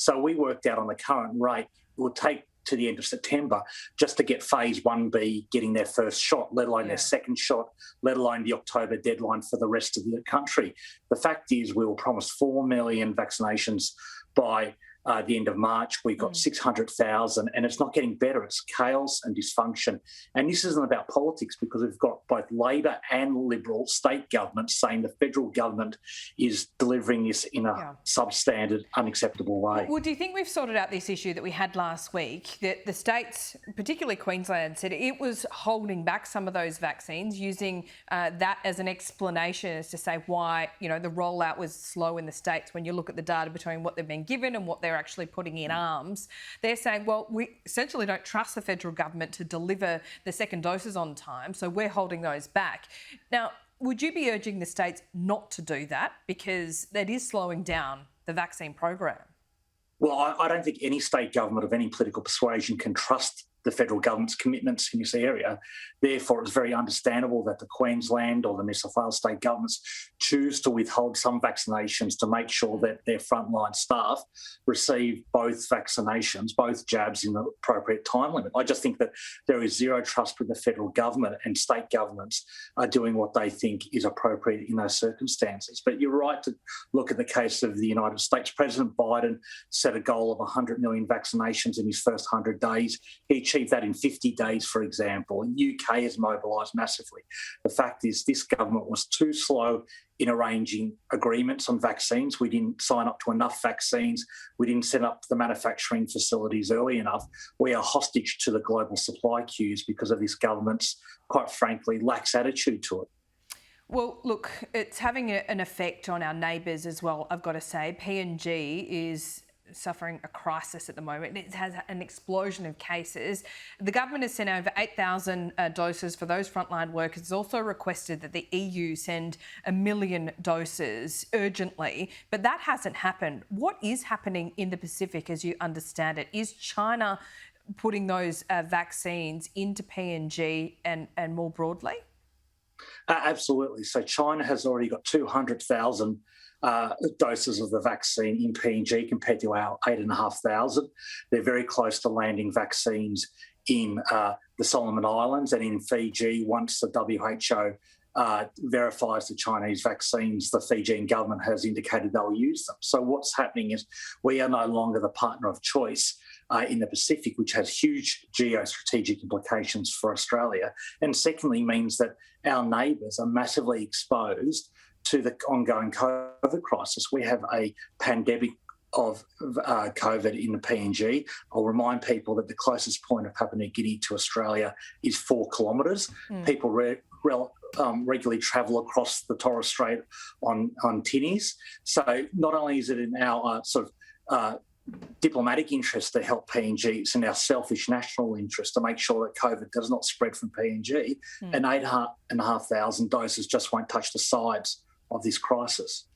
So we worked out on the current rate, it would take to the end of September just to get phase 1B getting their first shot, let alone their second shot, let alone the October deadline for the rest of the country. The fact is we were promised 4 million vaccinations by the end of March. We got 600,000, and it's not getting better. It's chaos and dysfunction. And this isn't about politics, because we've got both Labor and Liberal state governments saying the federal government is delivering this in a substandard, unacceptable way. Well, do you think we've sorted out this issue that we had last week, that the states, particularly Queensland, said it was holding back some of those vaccines, using that as an explanation as to say why, the rollout was slow in the states? When you look at the data between what they've been given and what they're actually putting in arms, they're saying, well, we essentially don't trust the federal government to deliver the second doses on time, so we're holding those back. Now, would you be urging the states not to do that, because that is slowing down the vaccine program? Well, I don't think any state government of any political persuasion can trust the federal government's commitments in this area. Therefore, it's very understandable that the Queensland or the New South Wales state governments choose to withhold some vaccinations to make sure that their frontline staff receive both vaccinations, both jabs, in the appropriate time limit. I just think that there is zero trust with the federal government, and state governments are doing what they think is appropriate in those circumstances. But you're right to look at the case of the United States. President Biden set a goal of 100 million vaccinations in his first 100 days. He achieved that in 50 days, for example. And UK has mobilised massively. The fact is this government was too slow in arranging agreements on vaccines. We didn't sign up to enough vaccines. We didn't set up the manufacturing facilities early enough. We are hostage to the global supply queues because of this government's, quite frankly, lax attitude to it. Well, look, it's having an effect on our neighbours as well, I've got to say. PNG is suffering a crisis at the moment. It has an explosion of cases. The government has sent over 8,000 doses for those frontline workers. It's also requested that the EU send 1 million doses urgently, but that hasn't happened. What is happening in the Pacific as you understand it? Is China putting those vaccines into PNG and more broadly? Absolutely. So China has already got 200,000 doses of the vaccine in PNG compared to our 8,500. They're very close to landing vaccines in the Solomon Islands and in Fiji. Once the WHO verifies the Chinese vaccines, the Fijian government has indicated they'll use them. So what's happening is we are no longer the partner of choice in the Pacific, which has huge geostrategic implications for Australia. And secondly, means that our neighbours are massively exposed to the ongoing COVID crisis. We have a pandemic of COVID in the PNG. I'll remind people that the closest point of Papua New Guinea to Australia is 4 kilometres. People regularly travel across the Torres Strait on tinnies. So not only is it in our diplomatic interest to help PNG, it's in our selfish national interest to make sure that COVID does not spread from PNG. And 8,500 doses just won't touch the sides of this crisis.